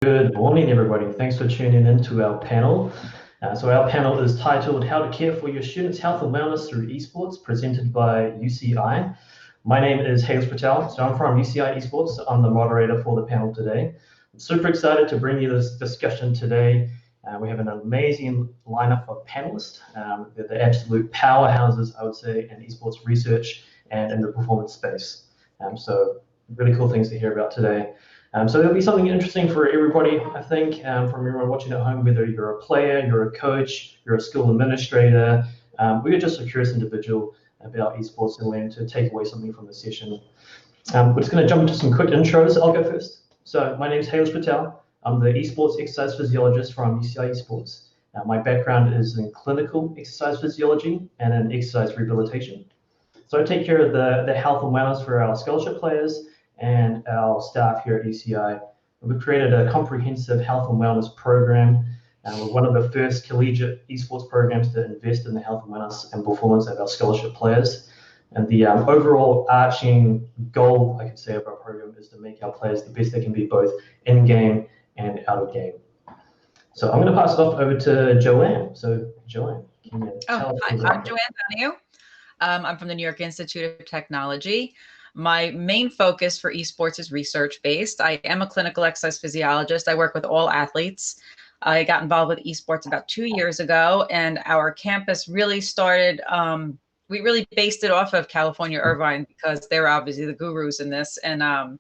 Good morning, everybody. Thanks for tuning in to our panel. So our panel is titled How to Care for Your Students' Health and Wellness Through Esports, presented by UCI. My name is Hales Patel, so I'm from UCI Esports. I'm the moderator for the panel today. I'm super excited to bring you this discussion today. We have an amazing lineup of panelists. They're the absolute powerhouses, I would say, in esports research and in the performance space. So really cool things to hear about today. So there'll be something interesting for everybody, I think, from everyone watching at home, whether you're a player, you're a coach, you're a school administrator, we're just a curious individual about esports and learn to take away something from the session. We're just going to jump into some quick intros. I'll go first. So my name is Hales Patel. I'm the esports exercise physiologist from UCI Esports. My background is in clinical exercise physiology and in exercise rehabilitation. So I take care of the health and wellness for our scholarship players and our staff here at UCI. We've created a comprehensive health and wellness program. We're one of the first collegiate esports programs to invest in the health and wellness and performance of our scholarship players. And the overall arching goal, I could say, of our program is to make our players the best they can be, both in-game and out of game. So I'm going to pass it off over to Joanne. So Joanne, can you tell us? Hi, I'm Joanne Donahue. I'm from the New York Institute of Technology. My main focus for esports is research-based. I am a clinical exercise physiologist. I work with all athletes. I got involved with esports about 2 years ago, and our campus really started, we really based it off of California Irvine because they're obviously the gurus in this. And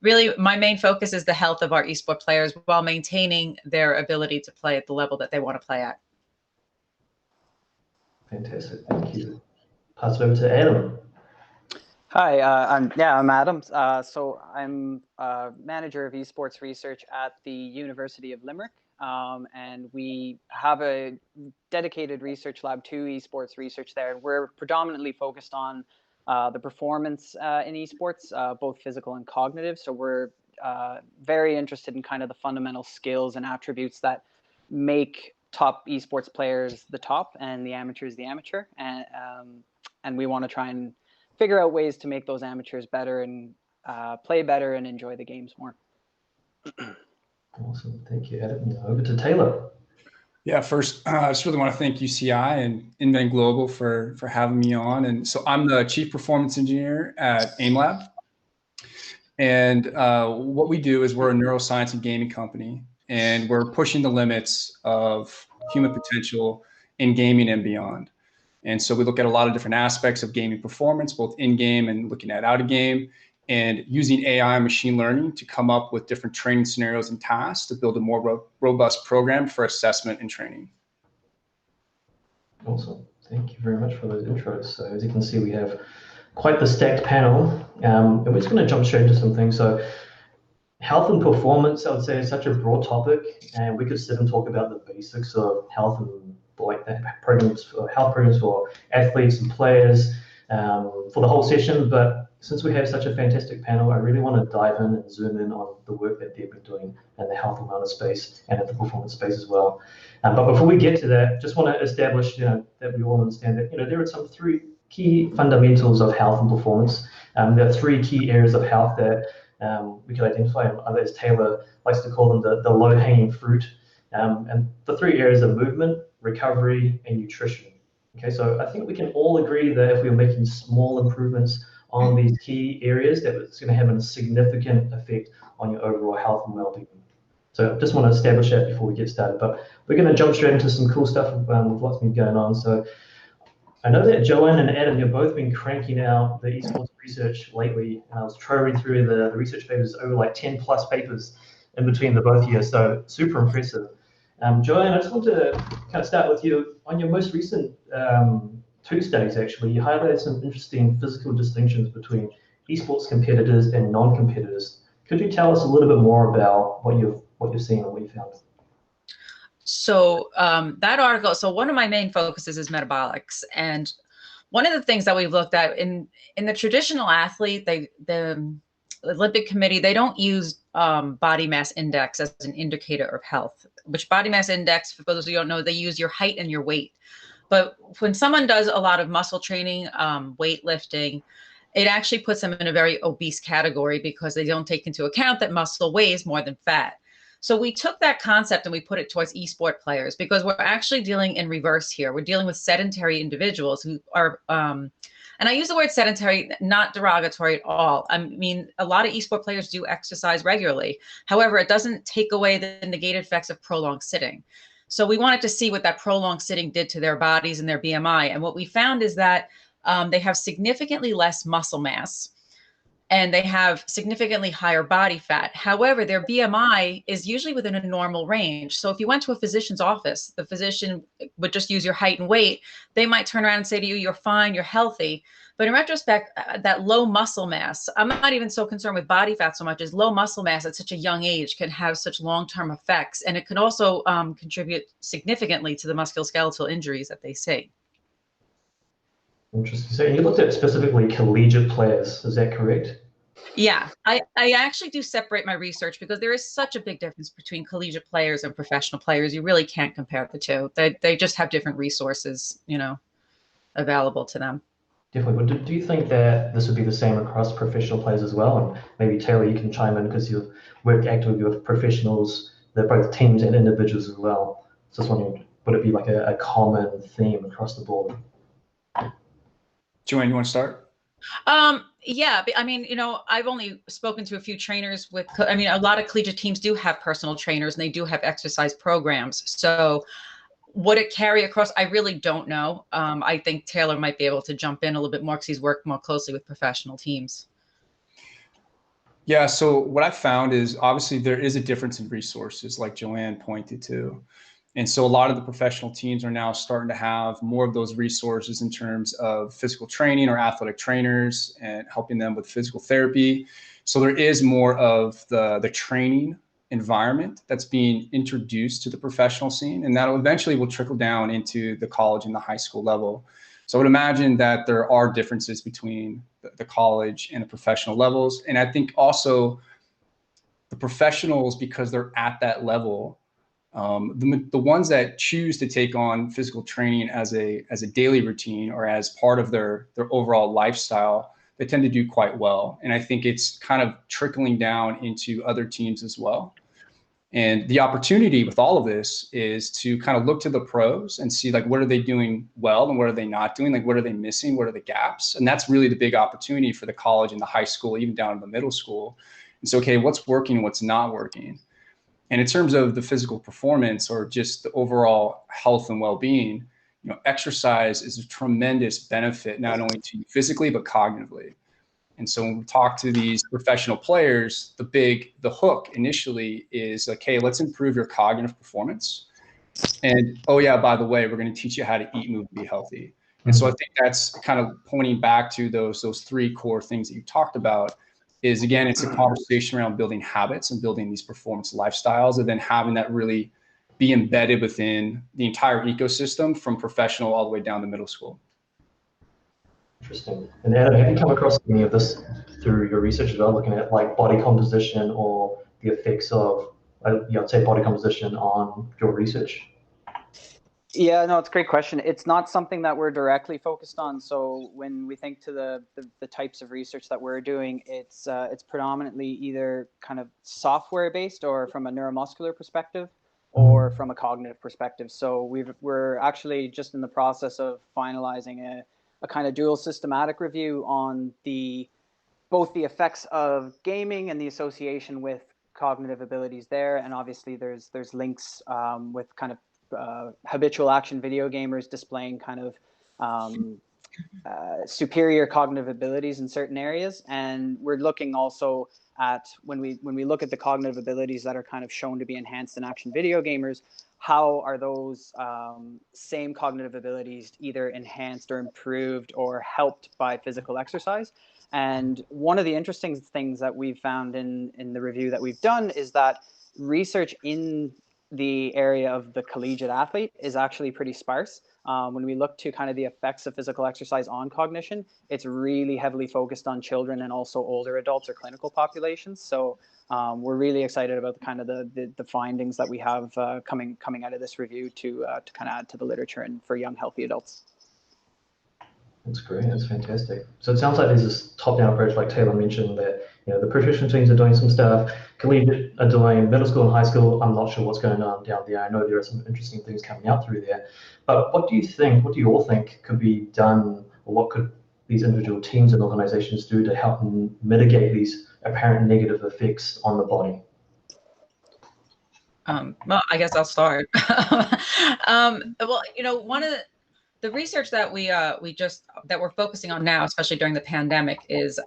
really, my main focus is the health of our esports players while maintaining their ability to play at the level that they want to play at. Fantastic, thank you. Pass it over to Adam. Hi, I'm Adam. So I'm manager of esports research at the University of Limerick, and we have a dedicated research lab to esports research there. We're predominantly focused on the performance in esports, both physical and cognitive. So we're very interested in kind of the fundamental skills and attributes that make top esports players the top and the amateurs the amateur, and we want to try and figure out ways to make those amateurs better and play better and enjoy the games more. Awesome, thank you, Adam. Over to Taylor. Yeah, first, I just really want to thank UCI and Invent Global for having me on. And so I'm the Chief Performance Engineer at Aimlab. And what we do is we're a neuroscience and gaming company, and we're pushing the limits of human potential in gaming and beyond. And so we look at a lot of different aspects of gaming performance, both in-game and looking at out-of-game, and using AI and machine learning to come up with different training scenarios and tasks to build a more robust program for assessment and training. Awesome. Thank you very much for those intros. So as you can see, we have quite the stacked panel, and we're just going to jump straight into some things. So health and performance, I would say, is such a broad topic, and we could sit and talk about the basics of health and like the programs, health programs for athletes and players for the whole session. But since we have such a fantastic panel, I really want to dive in and zoom in on the work that they've been doing in the health and wellness space and at the performance space as well. But before we get to that, just want to establish, that we all understand that, there are some three key fundamentals of health and performance. There are three key areas of health that we can identify, and others Taylor likes to call them the low-hanging fruit. And the three areas are movement, recovery, and nutrition. Okay, so I think we can all agree that if we're making small improvements on these key areas, that it's going to have a significant effect on your overall health and well-being. So I just want to establish that before we get started. But we're going to jump straight into some cool stuff with what's been going on. So I know that Joanne and Adam, you've both been cranking out the esports research lately. And I was trolling through the research papers, over like 10 plus papers in between the both of you. So super impressive. Joanne, I just want to kind of start with you. On your most recent two studies, actually, you highlighted some interesting physical distinctions between esports competitors and non-competitors. Could you tell us a little bit more about what you've seen and what you found? So that article, so one of my main focuses is metabolics. And one of the things that we've looked at in the traditional athlete, the Olympic Committee, they don't use body mass index as an indicator of health, which body mass index, for those who don't know, they use your height and your weight. But when someone does a lot of muscle training, weightlifting, it actually puts them in a very obese category because they don't take into account that muscle weighs more than fat. So we took that concept and we put it towards esport players, because we're actually dealing in reverse here. We're dealing with sedentary individuals who are, and I use the word sedentary, not derogatory at all. I mean, a lot of esport players do exercise regularly. However, it doesn't take away the negative effects of prolonged sitting. So we wanted to see what that prolonged sitting did to their bodies and their BMI. And what we found is that they have significantly less muscle mass, and they have significantly higher body fat. However, their BMI is usually within a normal range. So if you went to a physician's office, the physician would just use your height and weight. They might turn around and say to you, you're fine, you're healthy. But in retrospect, that low muscle mass, I'm not even so concerned with body fat so much as low muscle mass at such a young age can have such long-term effects. And it can also contribute significantly to the musculoskeletal injuries that they see. Interesting. So you looked at specifically collegiate players, is that correct? Yeah, I actually do separate my research because there is such a big difference between collegiate players and professional players. You really can't compare the two. They just have different resources, you know, available to them. Definitely. But do you think that this would be the same across professional players as well? And maybe Taylor, you can chime in because you've worked actively with professionals, they're both teams and individuals as well. Just wondering, would it be like a common theme across the board? Joanne, you want to start? Yeah, I mean, you know, I've only spoken to a few trainers with, I mean, a lot of collegiate teams do have personal trainers and they do have exercise programs. So would it carry across? I really don't know. I think Taylor might be able to jump in a little bit more because he's worked more closely with professional teams. Yeah, so what I found is obviously there is a difference in resources, like Joanne pointed to. And so a lot of the professional teams are now starting to have more of those resources in terms of physical training or athletic trainers and helping them with physical therapy. So there is more of the training environment that's being introduced to the professional scene, and that eventually will trickle down into the college and the high school level. So I would imagine that there are differences between the college and the professional levels. And I think also the professionals, because they're at that level, the ones that choose to take on physical training as a daily routine or as part of their overall lifestyle, they tend to do quite well. And I think it's kind of trickling down into other teams as well. And the opportunity with all of this is to kind of look to the pros and see, like, what are they doing well and what are they not doing? Like, what are they missing? What are the gaps? And that's really the big opportunity for the college and the high school, even down to the middle school. And so, okay, what's working, what's not working? And in terms of the physical performance or just the overall health and well-being, you know, exercise is a tremendous benefit, not only to you physically, but cognitively. And so when we talk to these professional players, the hook initially is like, hey, let's improve your cognitive performance. And, oh yeah, by the way, we're going to teach you how to eat, move, be healthy. And so I think that's kind of pointing back to those three core things that you talked about. Is, again, it's a conversation around building habits and building these performance lifestyles, and then having that really be embedded within the entire ecosystem from professional all the way down to middle school. Interesting. And Adam, have you come across any of this through your research as well, looking at like body composition or the effects of, I'd say, body composition on your research? Yeah, no, it's a great question. It's not something that we're directly focused on. So when we think to the types of research that we're doing, it's predominantly either kind of software based or from a neuromuscular perspective or from a cognitive perspective. So we're actually just in the process of finalizing a kind of dual systematic review on both the effects of gaming and the association with cognitive abilities there. And obviously there's links with kind of habitual action video gamers displaying kind of superior cognitive abilities in certain areas. And we're looking also at when we look at the cognitive abilities that are kind of shown to be enhanced in action video gamers, how are those same cognitive abilities either enhanced or improved or helped by physical exercise? And one of the interesting things that we've found in the review that we've done is that research in the area of the collegiate athlete is actually pretty sparse. When we look to kind of the effects of physical exercise on cognition, it's really heavily focused on children and also older adults or clinical populations. So we're really excited about kind of the findings that we have coming out of this review to kind of add to the literature and for young, healthy adults. That's great. That's fantastic. So it sounds like there's this top-down approach, like Taylor mentioned, that The professional teams are doing some stuff. Collegiate are doing middle school and high school. I'm not sure what's going on down there. I know there are some interesting things coming out through there. But what do you all think could be done, or what could these individual teams and organizations do to help mitigate these apparent negative effects on the body? Well, I guess I'll start. Well, one of the research that we're focusing on now, especially during the pandemic, is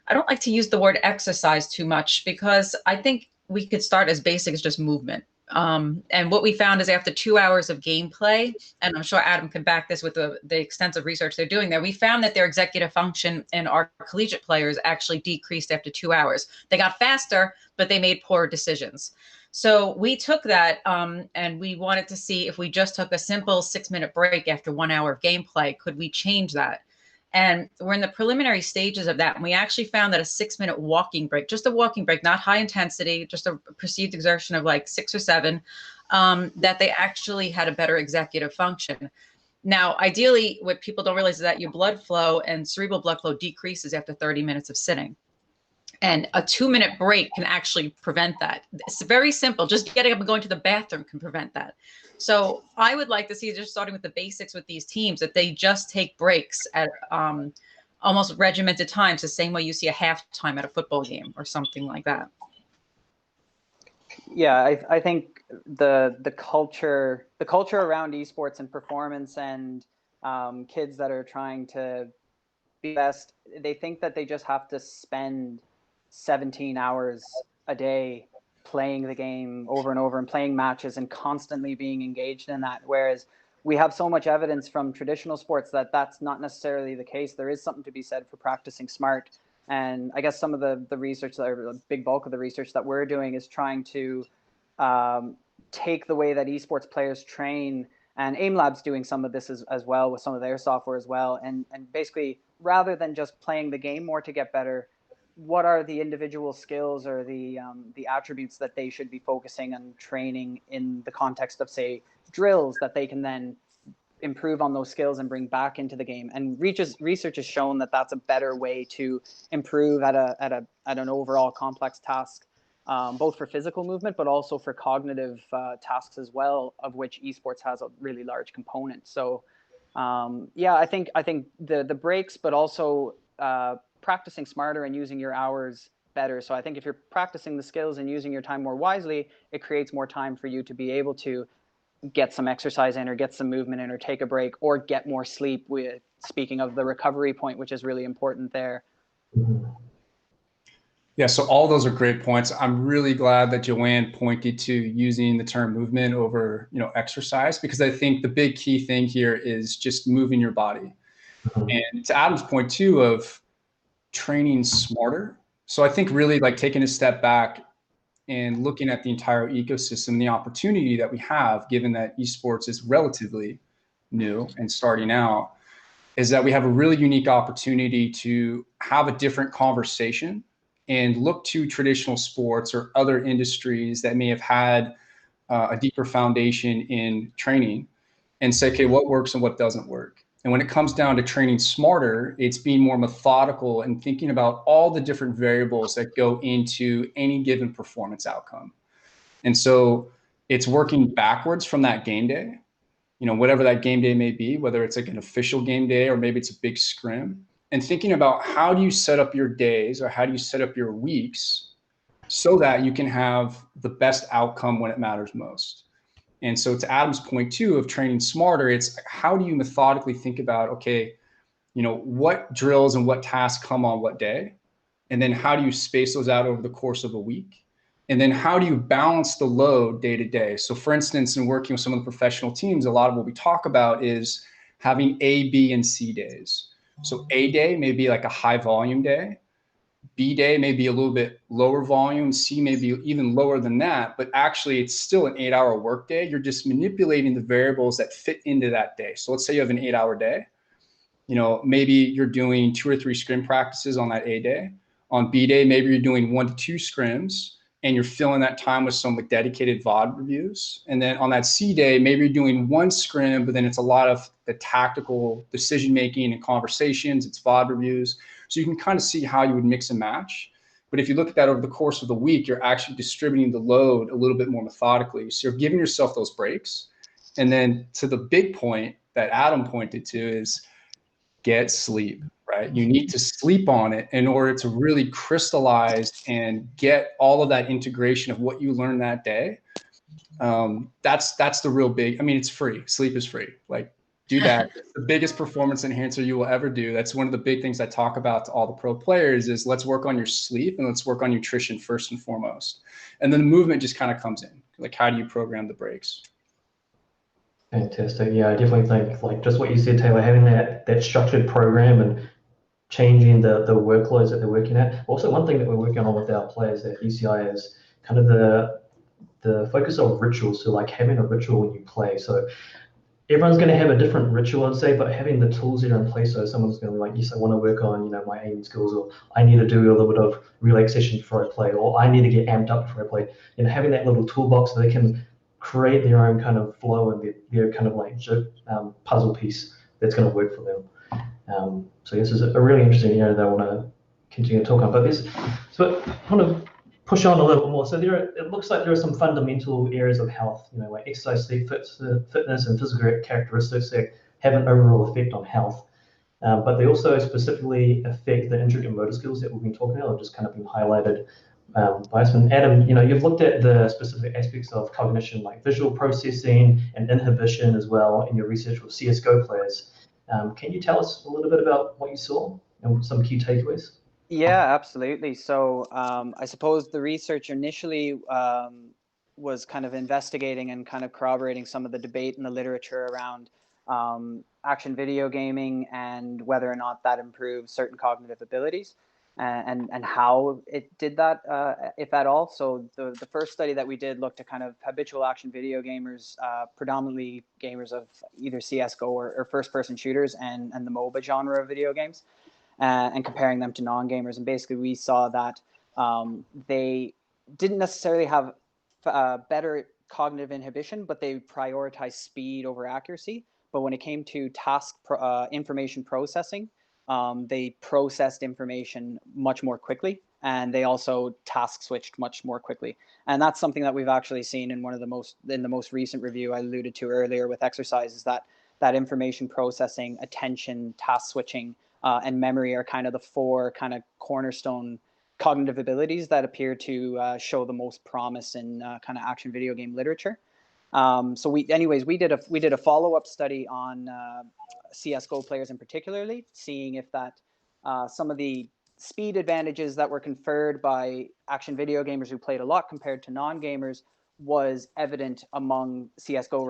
I don't like to use the word exercise too much, because I think we could start as basic as just movement. And what we found is after 2 hours of gameplay, and I'm sure Adam can back this with the extensive research they're doing there, we found that their executive function in our collegiate players actually decreased after 2 hours. They got faster, but they made poor decisions. So we took that and we wanted to see if we just took a simple 6-minute break after 1 hour of gameplay, could we change that? And we're in the preliminary stages of that. And we actually found that a 6-minute walking break, just a walking break, not high intensity, just a perceived exertion of like 6 or 7, that they actually had a better executive function. Now, ideally, what people don't realize is that your blood flow and cerebral blood flow decreases after 30 minutes of sitting. And a 2-minute break can actually prevent that. It's very simple. Just getting up and going to the bathroom can prevent that. So I would like to see, just starting with the basics with these teams, that they just take breaks at almost regimented times, the same way you see a halftime at a football game or something like that. Yeah, I think the culture around esports and performance and kids that are trying to be best, they think that they just have to spend 17 hours a day playing the game over and over and playing matches and constantly being engaged in that. Whereas we have so much evidence from traditional sports that that's not necessarily the case. There is something to be said for practicing smart. And I guess some of the research, or a big bulk of the research that we're doing, is trying to take the way that esports players train, and Aimlab's doing some of this as well with some of their software as well. And basically, rather than just playing the game more to get better, what are the individual skills or the attributes that they should be focusing on training in the context of, say, drills, that they can then improve on those skills and bring back into the game. And research has shown that that's a better way to improve at an overall complex task, both for physical movement, but also for cognitive tasks as well, of which esports has a really large component. So yeah, I think the breaks, but also practicing smarter and using your hours better. So I think if you're practicing the skills and using your time more wisely, it creates more time for you to be able to get some exercise in, or get some movement in, or take a break, or get more sleep, with speaking of the recovery point, which is really important there. Yeah, so all those are great points. I'm really glad that Joanne pointed to using the term movement over, exercise, because I think the big key thing here is just moving your body. And to Adam's point too, of training smarter. So I think really like taking a step back and looking at the entire ecosystem, the opportunity that we have, given that esports is relatively new and starting out, is that we have a really unique opportunity to have a different conversation and look to traditional sports or other industries that may have had a deeper foundation in training, and say, okay, what works and what doesn't work? And when it comes down to training smarter, it's being more methodical and thinking about all the different variables that go into any given performance outcome. And so it's working backwards from that game day, whatever that game day may be, whether it's like an official game day or maybe it's a big scrim, and thinking about how do you set up your days, or how do you set up your weeks so that you can have the best outcome when it matters most. And so to Adam's point too, of training smarter, it's how do you methodically think about, okay, what drills and what tasks come on what day? And then how do you space those out over the course of a week? And then how do you balance the load day to day? So for instance, in working with some of the professional teams, a lot of what we talk about is having A, B, and C days. So A day may be like a high volume day. B day may be a little bit lower volume, C may be even lower than that, but actually it's still an 8-hour work day. You're just manipulating the variables that fit into that day. So let's say you have an 8-hour day, maybe you're doing 2 or 3 scrim practices on that A day. On B day, maybe you're doing 1 to 2 scrims, and you're filling that time with some dedicated VOD reviews. And then on that C day, maybe you're doing 1 scrim, but then it's a lot of the tactical decision-making and conversations, it's VOD reviews. So you can kind of see how you would mix and match. But if you look at that over the course of the week, you're actually distributing the load a little bit more methodically. So you're giving yourself those breaks. And then to the big point that Adam pointed to is get sleep, right? You need to sleep on it in order to really crystallize and get all of that integration of what you learned that day. That's the real big, I mean, it's free. Sleep is free. Like, do that. It's the biggest performance enhancer you will ever do. That's one of the big things I talk about to all the pro players is let's work on your sleep and let's work on nutrition first and foremost. And then the movement just kind of comes in. Like, how do you program the breaks? Fantastic. Yeah, I definitely think like just what you said, Taylor, having that structured program and changing the workloads that they're working at. Also, one thing that we're working on with our players at UCI is kind of the focus of rituals. So like having a ritual when you play. So everyone's going to have a different ritual, I'd say, but having the tools that are in place, so someone's going to be like, yes, I want to work on, my aiming skills, or I need to do a little bit of relaxation before I play, or I need to get amped up before I play. Having that little toolbox so they can create their own kind of flow and their kind of like puzzle piece that's going to work for them. So this is a really interesting area that I want to continue to talk on. But so I want to push on a little bit more. So it looks like there are some fundamental areas of health, like exercise, sleep, fitness, and physical characteristics that have an overall effect on health. But they also specifically affect the intricate motor skills that we've been talking about, have just kind of been highlighted by us. And Adam, you've looked at the specific aspects of cognition, like visual processing and inhibition as well in your research with CSGO players. Can you tell us a little bit about what you saw and some key takeaways? Yeah, absolutely. So I suppose the research initially was kind of investigating and kind of corroborating some of the debate in the literature around action video gaming and whether or not that improves certain cognitive abilities and how it did that, if at all. So the first study that we did looked at kind of habitual action video gamers, predominantly gamers of either CSGO or first-person shooters and the MOBA genre of video games. And comparing them to non-gamers. And basically we saw that they didn't necessarily have better cognitive inhibition, but they prioritized speed over accuracy. But when it came to information processing, they processed information much more quickly, and they also task switched much more quickly. And that's something that we've actually seen in the most recent review I alluded to earlier with exercise, is that information processing, attention, task switching, and memory are kind of the four kind of cornerstone cognitive abilities that appear to show the most promise in kind of action video game literature. So we did a follow-up study on CSGO players in particularly, seeing if that some of the speed advantages that were conferred by action video gamers who played a lot compared to non-gamers was evident among CSGO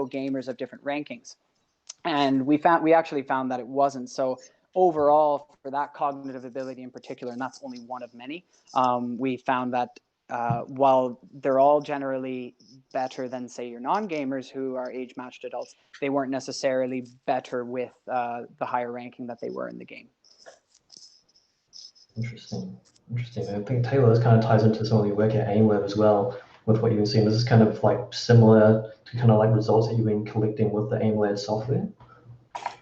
gamers of different rankings. And we actually found that it wasn't. So overall, for that cognitive ability in particular, and that's only one of many, we found that while they're all generally better than, say, your non-gamers who are age-matched adults, they weren't necessarily better with the higher ranking that they were in the game. Interesting. I think, Taylor, this kind of ties into some of your work at Aimlab as well, with what you've been seeing. Is this kind of like similar to kind of like results that you've been collecting with the Aimlab software?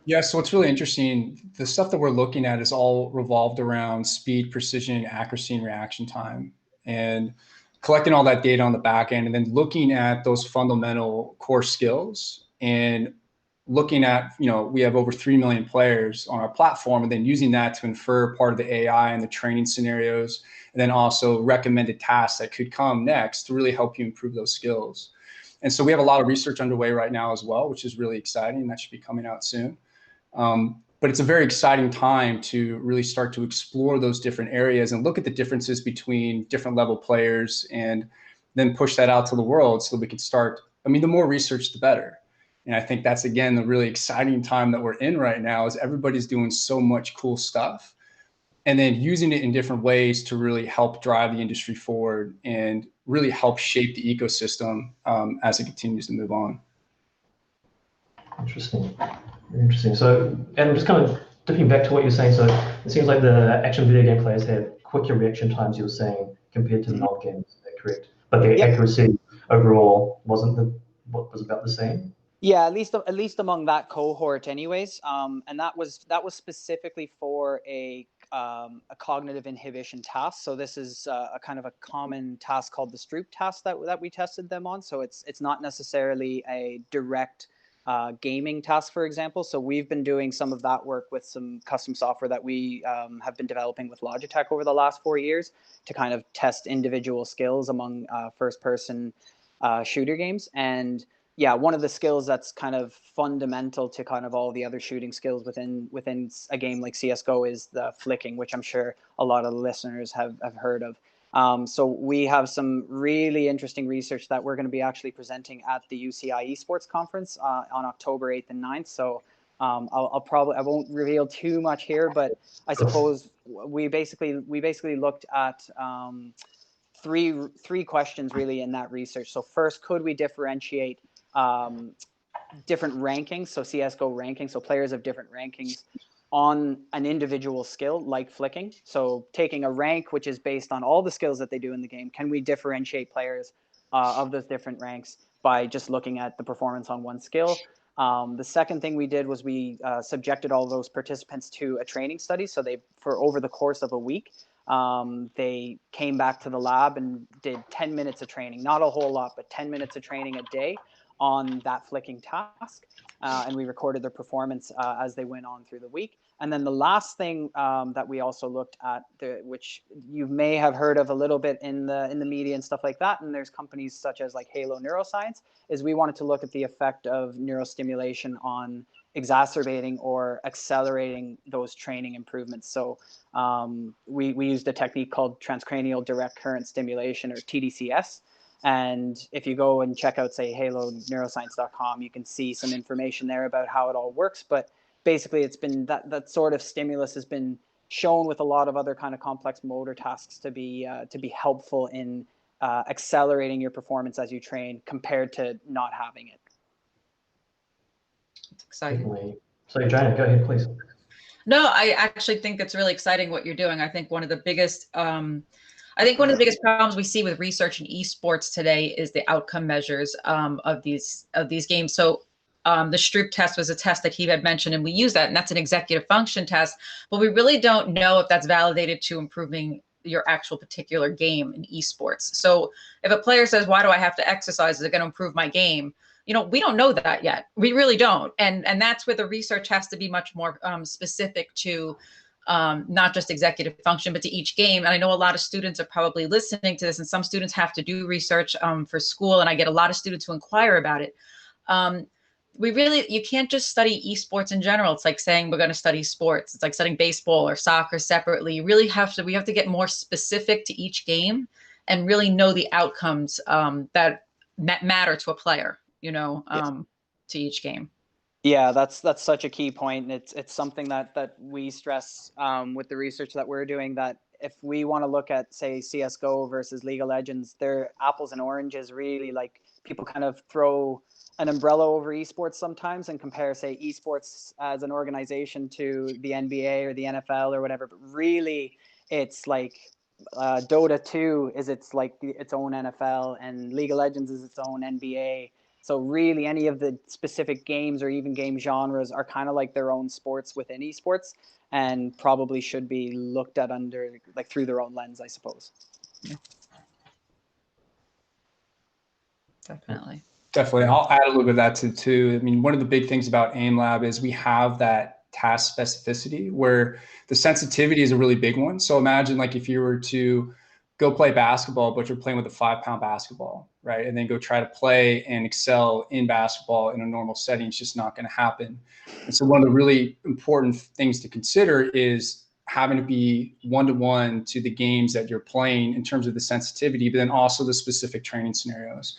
Yeah, so it's really interesting. The stuff that we're looking at is all revolved around speed, precision, accuracy, and reaction time. And collecting all that data on the back end and then looking at those fundamental core skills and looking at, we have over 3 million players on our platform, and then using that to infer part of the AI and the training scenarios, and then also recommended tasks that could come next to really help you improve those skills. And so we have a lot of research underway right now as well, which is really exciting, and that should be coming out soon. But it's a very exciting time to really start to explore those different areas and look at the differences between different level players and then push that out to the world so that we can start, the more research, the better. And I think that's, again, the really exciting time that we're in right now, is everybody's doing so much cool stuff and then using it in different ways to really help drive the industry forward and really help shape the ecosystem as it continues to move on. Interesting. Very interesting. So, and just kind of dipping back to what you're saying, so it seems like the action video game players had quicker reaction times, you were saying, compared to the non-games. Is that correct? But their accuracy overall was about the same? Yeah, at least among that cohort, anyways. And that was specifically for a cognitive inhibition task. So this is a kind of a common task called the Stroop task that we tested them on. So it's not necessarily a direct gaming task, for example. So we've been doing some of that work with some custom software that we have been developing with Logitech over the last 4 years to kind of test individual skills among first-person shooter games. And yeah, one of the skills that's kind of fundamental to kind of all the other shooting skills within a game like CSGO is the flicking, which I'm sure a lot of the listeners have heard of. So we have some really interesting research that we're going to be actually presenting at the UCI Esports conference on October 8th and 9th. So I won't reveal too much here, but I suppose we basically looked at three questions really in that research. So first, could we differentiate different rankings, so CSGO rankings, so players of different rankings on an individual skill like flicking? So taking a rank which is based on all the skills that they do in the game, can we differentiate players of those different ranks by just looking at the performance on one skill? The second thing we did was we subjected all those participants to a training study. So for over the course of a week, they came back to the lab and did 10 minutes of training, not a whole lot, but 10 minutes of training a day on that flicking task. And we recorded their performance as they went on through the week. And then the last thing that we also looked at, which you may have heard of a little bit in the media and stuff like that, and there's companies such as like Halo Neuroscience, is we wanted to look at the effect of neurostimulation on exacerbating or accelerating those training improvements. So we used a technique called Transcranial Direct Current Stimulation, or TDCS. And if you go and check out, say, haloneuroscience.com, you can see some information there about how it all works. But basically, it's been that sort of stimulus has been shown with a lot of other kind of complex motor tasks to be helpful in accelerating your performance as you train compared to not having it. It's exciting. Definitely. So, Jana, go ahead, please. No, I actually think it's really exciting what you're doing. I think one of the biggest problems we see with research in esports today is the outcome measures of these games. So the Stroop test was a test that he had mentioned, and we use that, and that's an executive function test, but we really don't know if that's validated to improving your actual particular game in esports. So if a player says, why do I have to exercise? Is it going to improve my game? You know, we don't know that yet. We really don't. And that's where the research has to be much more specific to not just executive function, but to each game. And I know a lot of students are probably listening to this, and some students have to do research for school. And I get a lot of students who inquire about it. You can't just study esports in general. It's like saying we're going to study sports. It's like studying baseball or soccer separately. You really we have to get more specific to each game and really know the outcomes that matter to a player, to each game. Yeah, that's such a key point. And it's something that we stress with the research that we're doing, that if we want to look at, say, CSGO versus League of Legends, they're apples and oranges, really. Like, people kind of throw an umbrella over esports sometimes and compare, say, esports as an organization to the NBA or the NFL or whatever. But really, it's like Dota 2 is its own NFL, and League of Legends is its own NBA. So really, any of the specific games or even game genres are kind of like their own sports within esports, and probably should be looked at through their own lens, I suppose. Yeah. Definitely. I'll add a little bit of that too. I mean, one of the big things about Aimlab is we have that task specificity, where the sensitivity is a really big one. So imagine, like, if you were to go play basketball, but you're playing with a 5-pound basketball, right? And then go try to play and excel in basketball in a normal setting. It's just not going to happen. And so one of the really important things to consider is having to be one-to-one to the games that you're playing in terms of the sensitivity, but then also the specific training scenarios.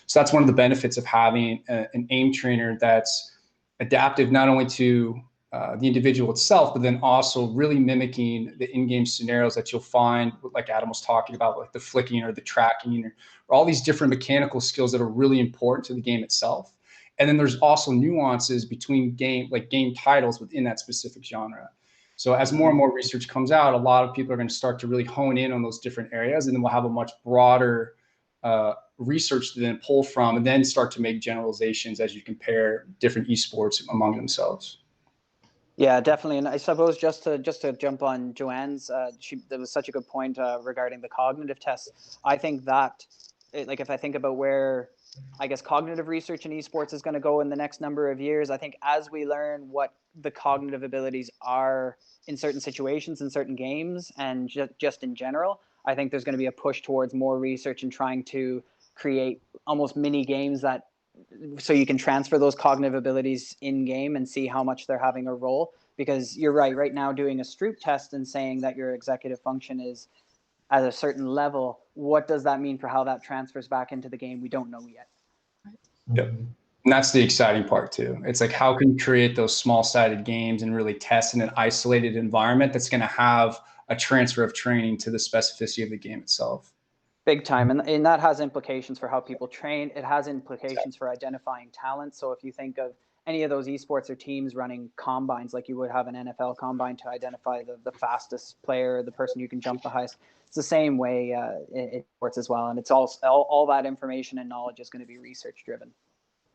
So that's one of the benefits of having an aim trainer that's adaptive, not only to the individual itself, but then also really mimicking the in-game scenarios that you'll find, like Adam was talking about, like the flicking or the tracking, or all these different mechanical skills that are really important to the game itself. And then there's also nuances between game titles within that specific genre. So as more and more research comes out, a lot of people are going to start to really hone in on those different areas, and then we'll have a much broader research to then pull from and then start to make generalizations as you compare different esports among themselves. Yeah, definitely. And I suppose just to jump on Joanne's, that was such a good point regarding the cognitive tests. I think that, like, if I think about where I guess cognitive research in esports is going to go in the next number of years, I think as we learn what the cognitive abilities are in certain situations, in certain games, and just in general, I think there's going to be a push towards more research and trying to create almost mini games that so you can transfer those cognitive abilities in game and see how much they're having a role. Because you're right now doing a Stroop test and saying that your executive function is at a certain level, what does that mean for how that transfers back into the game? We don't know yet. Yep. And that's the exciting part too. It's like, how can you create those small-sided games and really test in an isolated environment that's going to have a transfer of training to the specificity of the game itself? Big time. And that has implications for how people train. It has implications for identifying talent. So if you think of any of those esports or teams running combines, like you would have an NFL combine to identify the fastest player, the person who can jump the highest, it's the same way in sports as well. And it's all that information and knowledge is going to be research driven.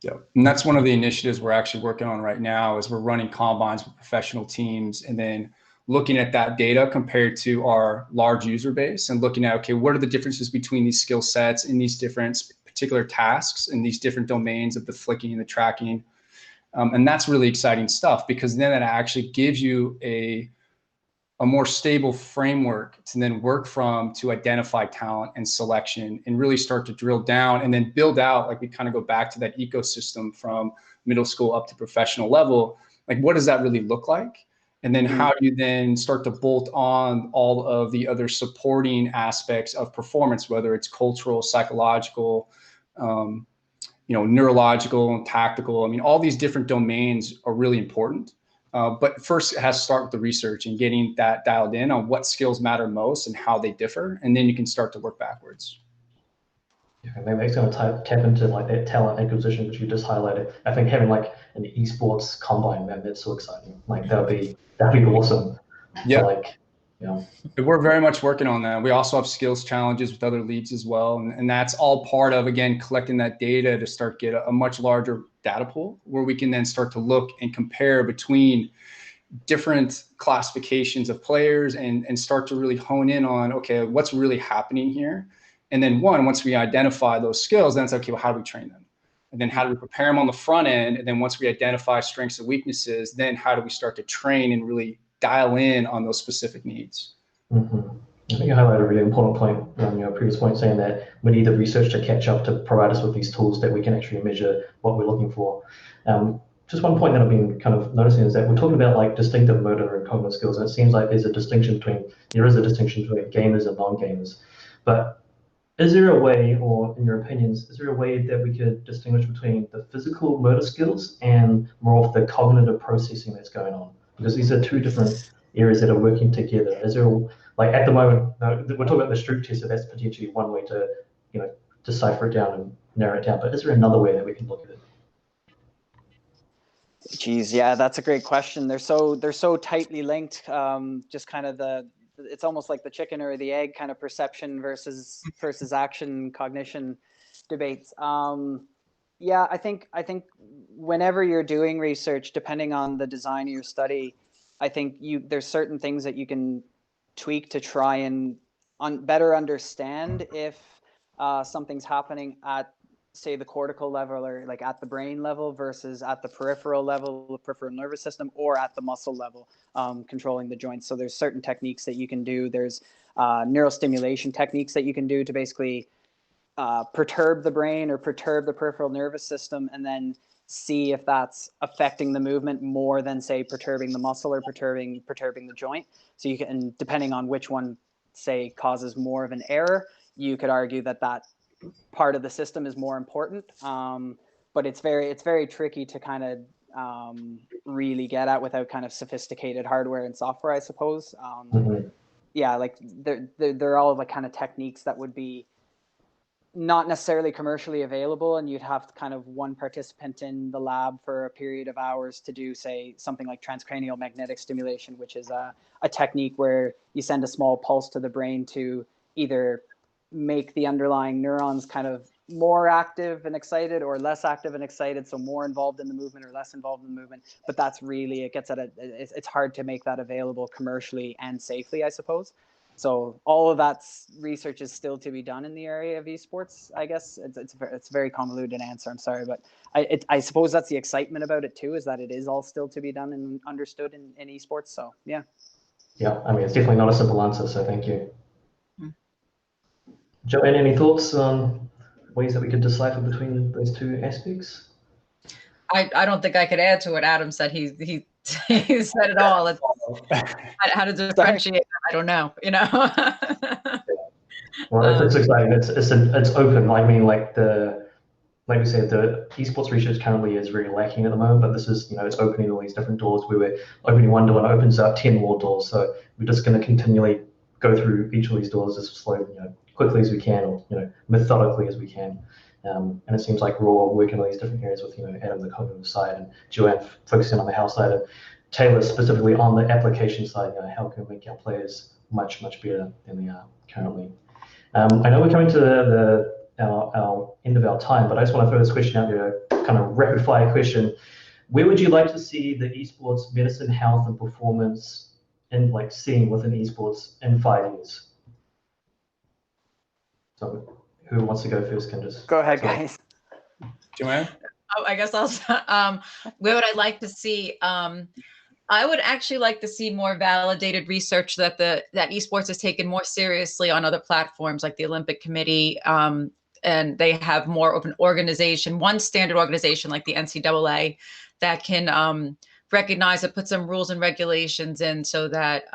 Yeah, and that's one of the initiatives we're actually working on right now is we're running combines with professional teams and then looking at that data compared to our large user base and looking at, okay, what are the differences between these skill sets in these different particular tasks and these different domains of the flicking and the tracking. And that's really exciting stuff because then it actually gives you a more stable framework to then work from to identify talent and selection and really start to drill down and then build out, like we kind of go back to that ecosystem from middle school up to professional level. Like, what does that really look like? And then how do you then start to bolt on all of the other supporting aspects of performance, whether it's cultural, psychological, neurological and tactical. I mean, all these different domains are really important. But first it has to start with the research and getting that dialed in on what skills matter most and how they differ. And then you can start to work backwards. Yeah, maybe it's going to tap into like that talent acquisition, which you just highlighted. I think having like an esports combine, man, that's so exciting. Like that'd be awesome. Yeah. Like, we're very much working on that. We also have skills challenges with other leagues as well. And that's all part of, again, collecting that data to start get a much larger data pool where we can then start to look and compare between different classifications of players and start to really hone in on, okay, what's really happening here? And then once we identify those skills, then it's okay, well, how do we train them? And then how do we prepare them on the front end? And then once we identify strengths and weaknesses, then how do we start to train and really dial in on those specific needs? Mm-hmm. I think you highlighted a really important point on your previous point, saying that we need the research to catch up to provide us with these tools that we can actually measure what we're looking for. Just one point that I've been kind of noticing is that we're talking about like distinctive motor and cognitive skills, and it seems like there is a distinction between gamers and non-gamers. But is there a way, or in your opinions, is there a way that we could distinguish between the physical motor skills and more of the cognitive processing that's going on? Because these are two different areas that are working together. Is there, like at the moment, we're talking about the Stroop test, so that's potentially one way to, decipher it down and narrow it down. But is there another way that we can look at it? Geez, yeah, that's a great question. They're so tightly linked. Just kind of it's almost like the chicken or the egg kind of perception versus action cognition debates. Yeah, I think whenever you're doing research, depending on the design of your study, I think there's certain things that you can tweak to try and better understand if something's happening at, say, the cortical level or like at the brain level versus at the peripheral level, the peripheral nervous system, or at the muscle level, controlling the joints. So there's certain techniques that you can do. There's neurostimulation techniques that you can do to basically perturb the brain or perturb the peripheral nervous system and then see if that's affecting the movement more than, say, perturbing the muscle or perturbing the joint. So you can, depending on which one, say, causes more of an error, you could argue that part of the system is more important. But it's very tricky to kind of really get at without kind of sophisticated hardware and software, I suppose. Yeah, like they're all the kind of techniques that would be not necessarily commercially available, and you'd have kind of one participant in the lab for a period of hours to do, say, something like transcranial magnetic stimulation, which is a technique where you send a small pulse to the brain to either make the underlying neurons kind of more active and excited or less active and excited, so more involved in the movement or less involved in the movement. But that's really, it gets at it's hard to make that available commercially and safely, I suppose. So all of that research is still to be done in the area of esports. I guess it's a very convoluted answer. I'm sorry, but I suppose that's the excitement about it too, is that it is all still to be done and understood in esports. So yeah. Yeah, I mean, it's definitely not a simple answer, so thank you. Joanne, any thoughts on ways that we could decipher between those two aspects? I don't think I could add to what Adam said. He said it all. It's, how to differentiate, I don't know, you know. Well, it's exciting. It's open. I mean, like we said, the esports research currently is very lacking at the moment, but this is, it's opening all these different doors. We were opening one door and it opens up 10 more doors. So we're just going to continually go through each of these doors as slowly, quickly as we can, or methodically as we can. And it seems like we're all working on these different areas with, Adam, the cognitive side, and Joanne focusing on the health side, and Taylor specifically on the application side. How can we make our players much, much better than they are currently? I know we're coming to our end of our time, but I just want to throw this question out there, a kind of rapid fire question. Where would you like to see the esports medicine, health, and performance in seeing within esports in 5 years? So who wants to go first can just go ahead, guys. Joanne? Oh, I guess I'll where would I like to see? I would actually like to see more validated research that esports is taken more seriously on other platforms like the Olympic Committee, and they have more open organization, one standard organization like the NCAA that can recognize and put some rules and regulations in, so that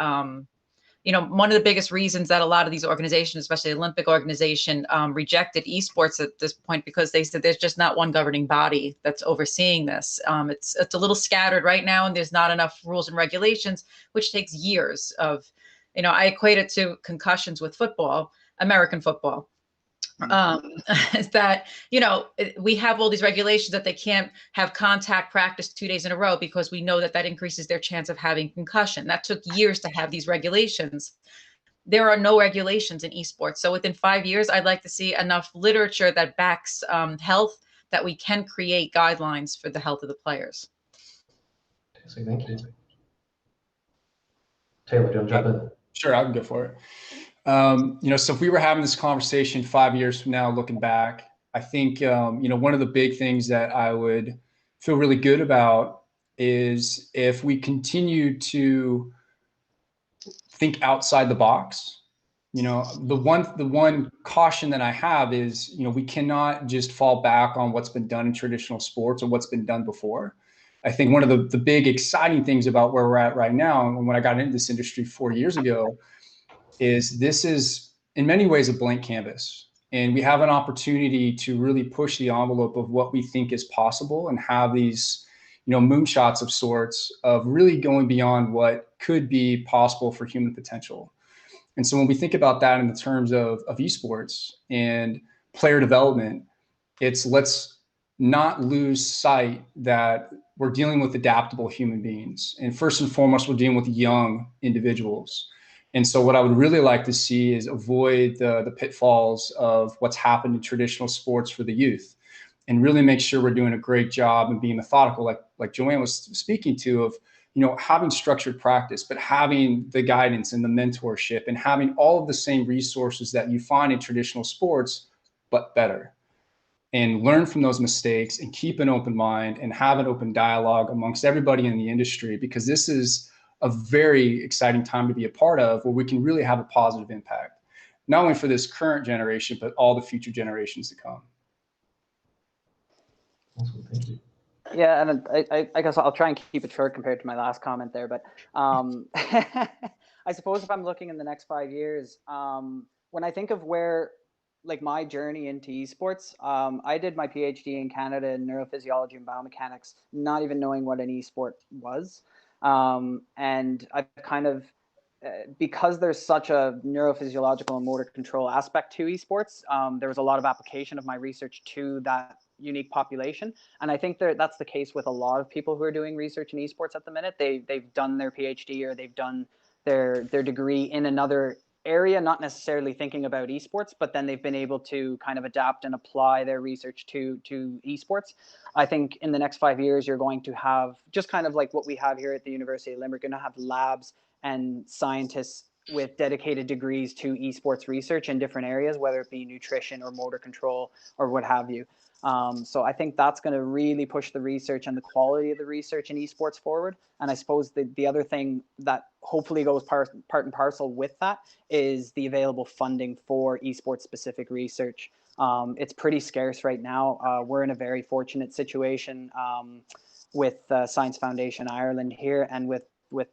one of the biggest reasons that a lot of these organizations, especially the Olympic organization, rejected esports at this point, because they said there's just not one governing body that's overseeing this. It's a little scattered right now, and there's not enough rules and regulations, which takes years of, I equate it to concussions with football, American football. Is that, we have all these regulations that they can't have contact practice 2 days in a row because we know that increases their chance of having concussion. That took years to have these regulations. There are no regulations in esports. So within 5 years, I'd like to see enough literature that backs health, that we can create guidelines for the health of the players. So thank you. Taylor, do you want to jump in? Sure, I can go for it. So if we were having this conversation 5 years from now, looking back, I think, one of the big things that I would feel really good about is if we continue to think outside the box. The one caution that I have is, we cannot just fall back on what's been done in traditional sports or what's been done before. I think one of the big exciting things about where we're at right now, and when I got into this industry 4 years ago, is this is in many ways a blank canvas, and we have an opportunity to really push the envelope of what we think is possible and have these, moonshots of sorts of really going beyond what could be possible for human potential. And so when we think about that in the terms of esports and player development, let's not lose sight that we're dealing with adaptable human beings. And first and foremost, we're dealing with young individuals. And so what I would really like to see is avoid the pitfalls of what's happened in traditional sports for the youth, and really make sure we're doing a great job and being methodical, like Joanne was speaking to, of, having structured practice, but having the guidance and the mentorship and having all of the same resources that you find in traditional sports, but better. And learn from those mistakes and keep an open mind and have an open dialogue amongst everybody in the industry, because this is a very exciting time to be a part of, where we can really have a positive impact, not only for this current generation, but all the future generations to come. Awesome, thank you. Yeah, and I guess I'll try and keep it short compared to my last comment there, but I suppose if I'm looking in the next 5 years, when I think of where, my journey into esports, I did my PhD in Canada in neurophysiology and biomechanics, not even knowing what an esport was. And I've kind of, because there's such a neurophysiological and motor control aspect to esports, there was a lot of application of my research to that unique population. And I think that's the case with a lot of people who are doing research in esports at the minute. They've done their PhD or they've done their degree in another area, not necessarily thinking about esports, but then they've been able to kind of adapt and apply their research to esports. I think in the next 5 years, you're going to have just kind of like what we have here at the University of Limerick, going to have labs and scientists with dedicated degrees to esports research in different areas, whether it be nutrition or motor control or what have you. So I think that's going to really push the research and the quality of the research in esports forward. And I suppose the other thing that hopefully goes part and parcel with that is the available funding for esports specific research. It's pretty scarce right now. We're in a very fortunate situation with Science Foundation Ireland here, and with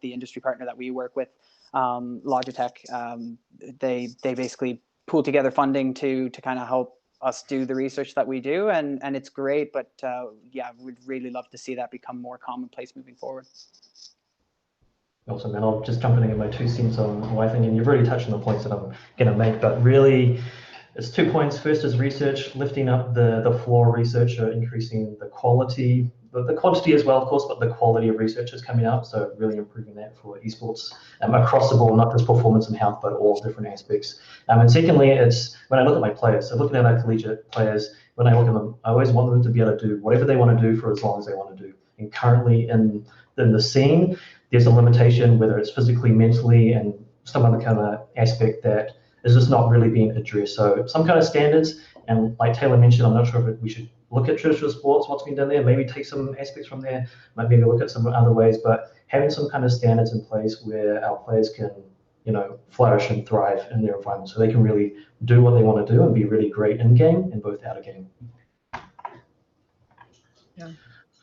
the industry partner that we work with, Logitech. They basically pool together funding to kind of help us do the research that we do, and it's great, but yeah, we'd really love to see that become more commonplace moving forward. Awesome, and I'll just jump in my 2 cents on what I think, and you've already touched on the points that I'm going to make, but really it's 2 points. First is research, lifting up the floor research, increasing the quality, the quantity as well, of course, but the quality of research is coming up, so really improving that for esports across the board, not just performance and health, but all different aspects. And secondly, it's when I look at my players, so looking at our collegiate players, when I look at them, I always want them to be able to do whatever they want to do for as long as they want to do. And currently in the scene, there's a limitation, whether it's physically, mentally, and some other kind of aspect that is just not really being addressed. So some kind of standards, and like Taylor mentioned, I'm not sure if we should look at traditional sports, what's been done there, maybe take some aspects from there, maybe look at some other ways, but having some kind of standards in place where our players can, you know, flourish and thrive in their environment, so they can really do what they want to do and be really great in game and both out of game. Yeah.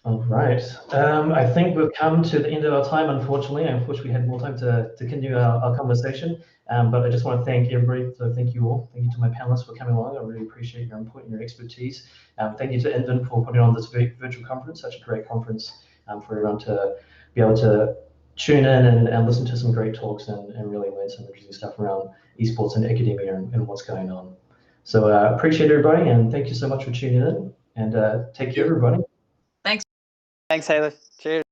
All right. I think we've come to the end of our time, unfortunately. I wish we had more time to continue our conversation, but I just want to thank everybody. So thank you all. Thank you to my panelists for coming along. I really appreciate your input and your expertise. Thank you to Invent for putting on this virtual conference, such a great conference for everyone to be able to tune in and listen to some great talks and really learn some interesting stuff around esports and academia and what's going on. So appreciate everybody, and thank you so much for tuning in, and take care, everybody. Thanks. Thanks, Taylor. Cheers.